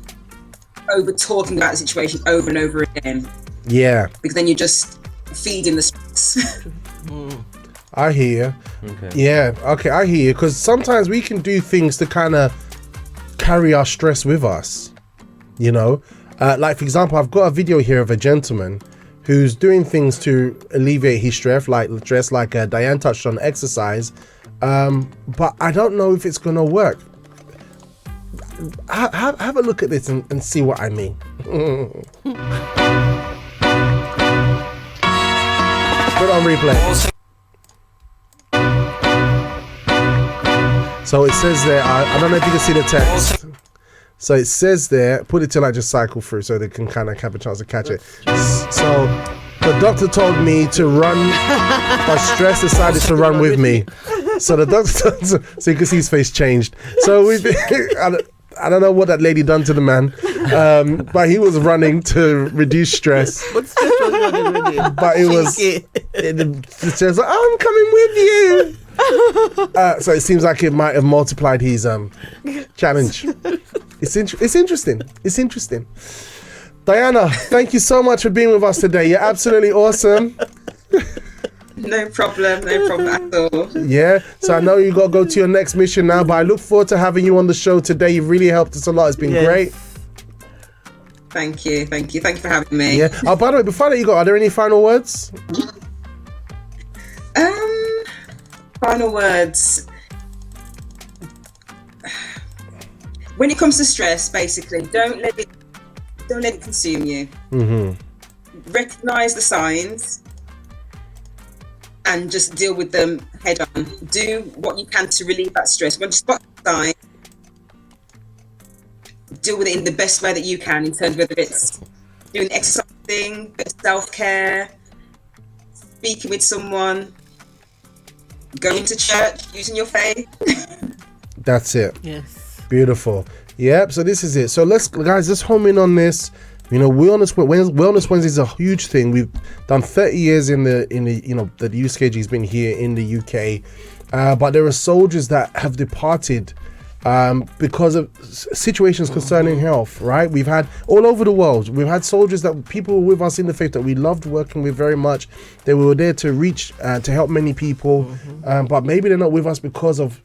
over talking about the situation over and over again. Yeah. Because then you're just feeding the stress. I hear you. Okay. Yeah, okay, I hear you. Because sometimes we can do things to kind of carry our stress with us, you know? Like, for example, I've got a video here of a gentleman who's doing things to alleviate his stress, like Diane touched on, exercise. But I don't know if it's going to work. Have a look at this and see what I mean. Put on replay. So it says there, I don't know if you can see the text. So it says there, put it till I just cycle through so they can kind of have a chance to catch it. So the doctor told me to run, but stress decided to run with me. So the doctor, so you can see his face changed. So I don't know what that lady done to the man, but he was running to reduce stress. What stress was running with you? But it was, it says, I'm coming with you. So it seems like it might have multiplied his challenge. It's interesting. It's interesting. Diana, thank you so much for being with us today. You're absolutely awesome. No problem at all. Yeah, so I know you got to go to your next mission now, but I look forward to having you on the show today. You've really helped us a lot. It's been great. Thank you for having me. Yeah. Oh, by the way, before that you go, are there any final words? Final words. When it comes to stress, basically, don't let it consume you. Recognize the signs and just deal with them head on. Do what you can to relieve that stress. When you spot the sign, deal with it in the best way that you can, in terms of whether it's doing exercising, self-care, speaking with someone, going to church, using your faith. That's it. Yes. Beautiful. Yep. So this is it. So let's home in on this. You know, Wellness Wednesday is a huge thing. We've done 30 years in the you know, the UKG's been here in the UK, but there are soldiers that have departed because of situations concerning health, right? We've had all over the world. We've had soldiers that people were with us in the faith that we loved working with very much. They were there to reach to help many people, but maybe they're not with us because of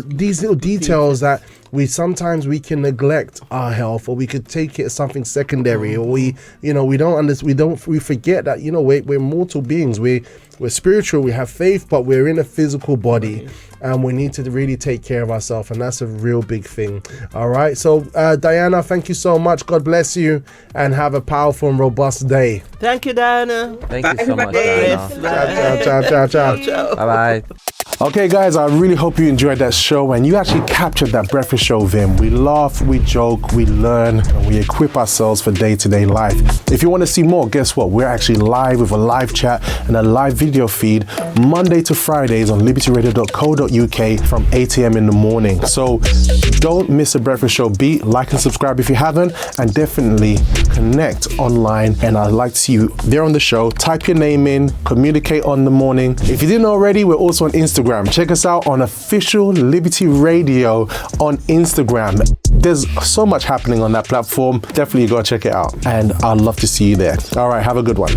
these little details that we can neglect our health, or we could take it as something secondary, or we forget that, you know, we're mortal beings. We're spiritual, we have faith, but we're in a physical body, and we need to really take care of ourselves, and that's a real big thing. All right, so Diana, thank you so much. God bless you, and have a powerful and robust day. Thank you, Diana. Thank you so much, Bye. Diana. Ciao. Ciao. Bye bye. Okay, guys, I really hope you enjoyed that show and you actually captured that breakfast show Vim. We laugh, we joke, we learn, and we equip ourselves for day-to-day life. If you want to see more, guess what? We're actually live with a live chat and a live video feed Monday to Fridays on libertyradio.co.uk from 8 a.m. in the morning. So don't miss a breakfast show beat. Like and subscribe if you haven't, and definitely connect online. And I'd like to see you there on the show. Type your name in, communicate on the morning. If you didn't already, we're also on Instagram. Check us out on Official Liberty Radio on Instagram. There's so much happening on that platform. Definitely go check it out. And I'd love to see you there. All right, have a good one.